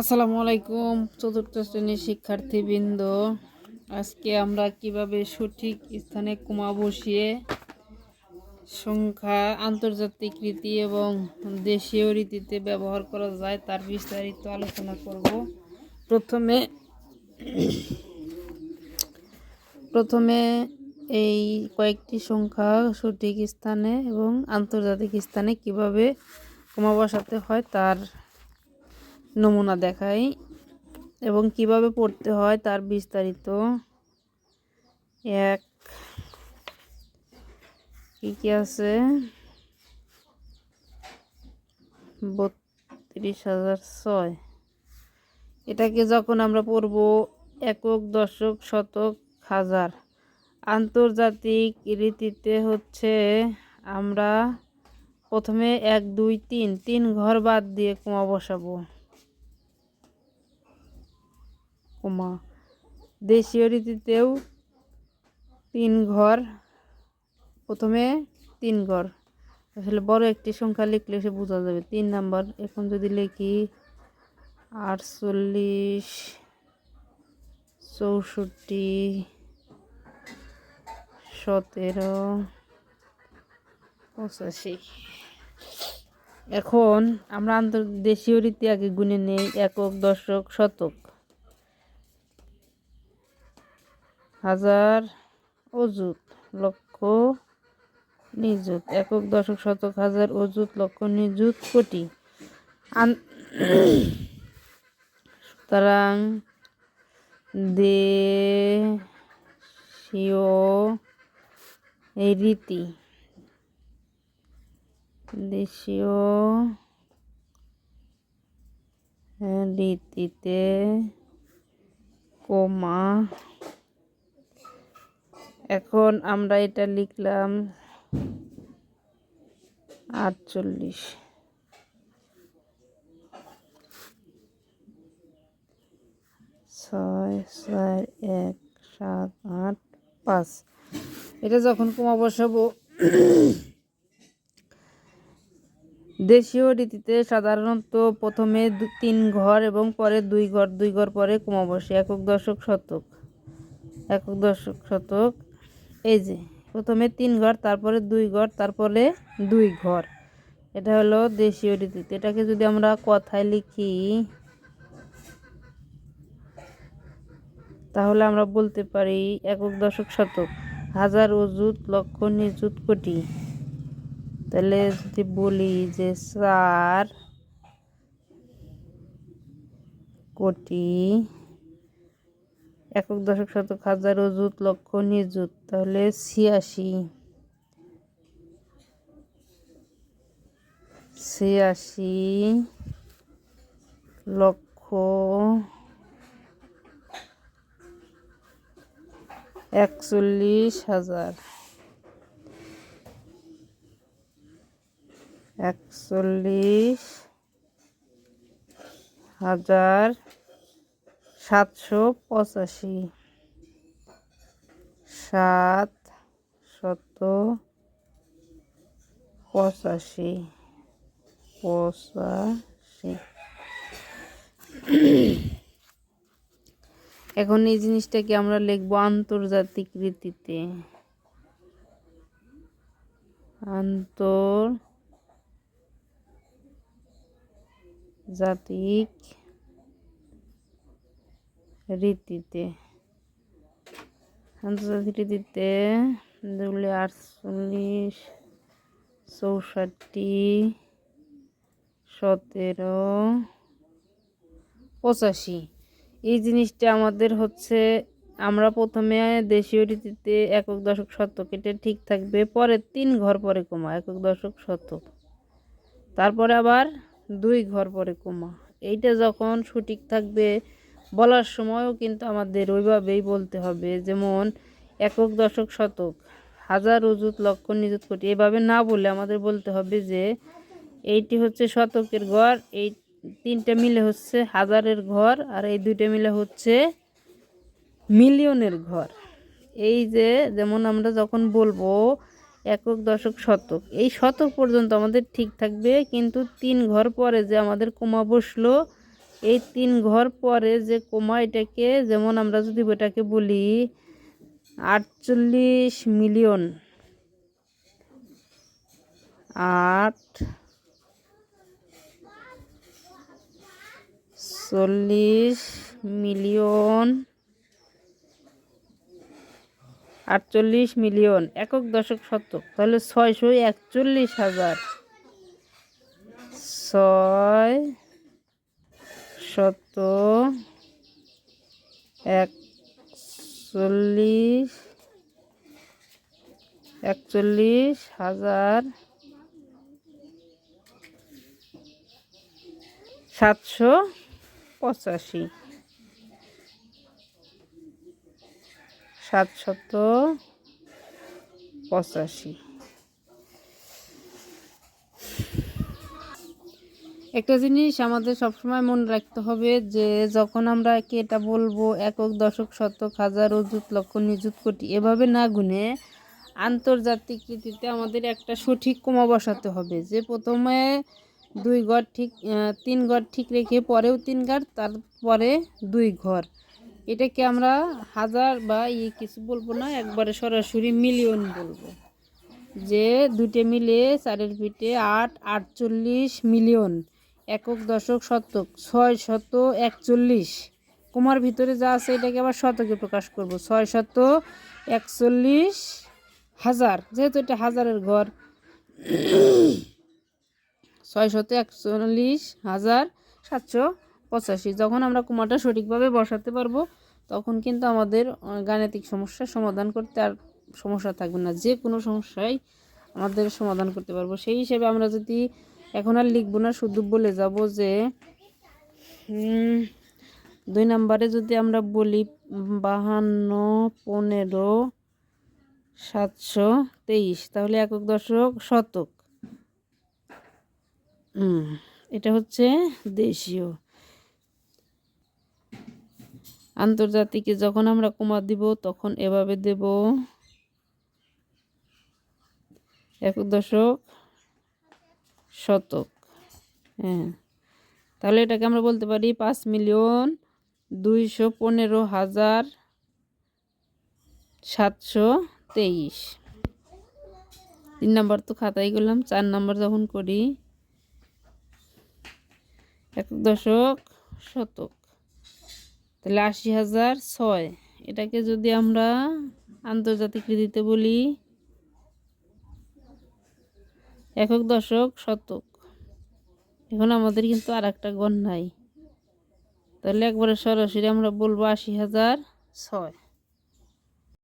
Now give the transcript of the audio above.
আসসালামু আলাইকুম চতুর্থ শ্রেণীর শিক্ষার্থীবৃন্দ। আজকে আমরা কিভাবে সঠিক স্থানে কমা বসিয়ে সংখ্যা আন্তর্জাতিক রীতি এবং দেশীয় রীতিতে ব্যবহার করা যায় তার বিস্তারিত আলোচনা করব। প্রথমে এই কয়েকটি সংখ্যা সঠিক স্থানে এবং আন্তর্জাতিক স্থানে কিভাবে কমা বসাতে হয় তার নমুনা দেখাই এবং কিভাবে পড়তে হয় তার বিস্তারিত। এক কি আছে 32,006। এটাকে যখন আমরা পড়ব একক, দশক, শতক, হাজার। আন্তর্জাতিক রীতিতে হচ্ছে আমরা প্রথমে 1 2 3 ঘর বাদ দিয়ে কমা বসাবো। কমা দেশীয় রীতিতেও 3 ঘর, প্রথমে 3 ঘর। আসলে বড় একটি সংখ্যা লিখলে সে বোঝা যাবে। 3 নাম্বার এখন যদি লিখি 48, 64, 17, 85। এখন আমরা দেশীয় রীতি আগে গুনে নেই। একক, দশক, শতক, হাজার, অযুত, লক্ষ, নিযুত। একক, দশক, শতক, হাজার, অযুত, লক্ষ, নিযুত, কোটি। সুতরাং দেশীয় রীতি, দেশীয় রীতিতে কমা। এখন আমরা এটা লিখলাম 48, 6 4 1 7 8 5। এটা যখন কমা বসাবো দেশীয় রীতিতে সাধারণত প্রথমে 3 ঘর এবং পরে 2 ঘর, 2 ঘর পরে কমা বসে। একক, দশক, শতক, একক, দশক, শতক। এই যে প্রথমে 3 ঘর, তারপরে 2 ঘর, তারপরে 2 ঘর। এটা হলো দেশীয় রীতিতে। এটাকে যদি আমরা কথায় লিখি তাহলে আমরা বলতে পারি একক, দশক, শতক, হাজার, অযুত, লক্ষ, নিযুত, কোটি। তাহলে যদি বলি যে 4 কোটি, একক, দশক, শতক, হাজার, অযুত, লক্ষ, নিযুত, তাহলে 86 লক্ষ 41,000, 41,785, 785। এখন এই জিনিসটাকে আমরা লিখব আন্তর্জাতিক রীতিতে। আন্তর্জাতিক রীতিতে, আন্তর্জাতিক রীতিতে 48, 64, 17, 85। এই জিনিসটা আমাদের হচ্ছে আমরা প্রথমে দেশীয় রীতিতে একক, দশক, শতক, এটা ঠিক থাকবে। পরে 3 ঘর পরে কমা, একক, দশক, শতক, তারপরে আবার 2 ঘর পরে কমা। এইটা যখন সঠিক থাকবে বলার সময়ও কিন্তু আমাদের ওইভাবেই বলতে হবে। যেমন একক, দশক, শতক, হাজার, অযুত, লক্ষ, নিযুত, কোটি। এভাবে না বলে আমাদের বলতে হবে যে এইটি হচ্ছে শতকের ঘর, এই 3টা মিলে হচ্ছে হাজারের ঘর, আর এই 2টা মিলে হচ্ছে মিলিয়নের ঘর। এই যে যেমন আমরা যখন বলবো একক, দশক, শতক, এই শতক পর্যন্ত আমাদের ঠিক থাকবে, কিন্তু 3 ঘর পরে যে আমাদের কমা বসলো এই 3 ঘর পরে যে কমা, এটাকে যেমন আমরা যদি এটাকে বলি 48 মিলিয়ন, 48 মিলিয়ন, 48 মিলিয়ন একক দশক শতক, তাহলে 641,000, 641,785, 785। একটা জিনিস আমাদের সবসময় মনে রাখতে হবে যে যখন আমরা এটা বলবো একক দশক শতক হাজার অযুত লক্ষ নিযুত কোটি এভাবে না গুনে আন্তর্জাতিক রীতিতে আমাদের একটা সঠিক কমা বসাতে হবে, যে প্রথমে 2 ঘর ঠিক 3 ঘর ঠিক রেখে পরেও 3 ঘর, তারপরে 2 ঘর। এটাকে আমরা হাজার বা কিছু বলবো না, একবারে সরাসরি মিলিয়ন বলবো, যে দুটো মিলে 4 পিঠে 8, 48 মিলিয়ন একক দশক শতক, 641। কমার ভিতরে যা আছে এটাকে আবার শতকে প্রকাশ করব, 641,000, যেহেতু এটা হাজারের ঘর, 641,785। যখন আমরা কমাটা সঠিকভাবে বসাতে পারবো তখন কিন্তু আমাদের গাণিতিক সমস্যার সমাধান করতে আর সমস্যা থাকবে না, যে কোনো সমস্যায় আমাদের সমাধান করতে পারবো। সেই হিসেবে আমরা যদি এখন আর লিখবো না, শুধু বলে যাব যে 2 নম্বরে যদি আমরা বলি 52, 15, 723, তাহলে একক দশক শতক, এটা হচ্ছে দেশীয়। আন্তর্জাতিকে যখন আমরা কমা দিব তখন এভাবে দেব একক দশক শতক। হ্যাঁ, তাহলে এটাকে আমরা বলতে পারি 5,215,723। 3 নম্বর তো খাতায় করলাম। 4 নম্বর যখন করি একক দশক শতক, তাহলে 80,006। এটাকে যদি আমরা আন্তর্জাতিক রীতিতে বলি একক দশক শতক, এখন আমাদের কিন্তু আর একটা ঘর নাই, তাহলে একবারে সরাসরি আমরা বলবো 80,006।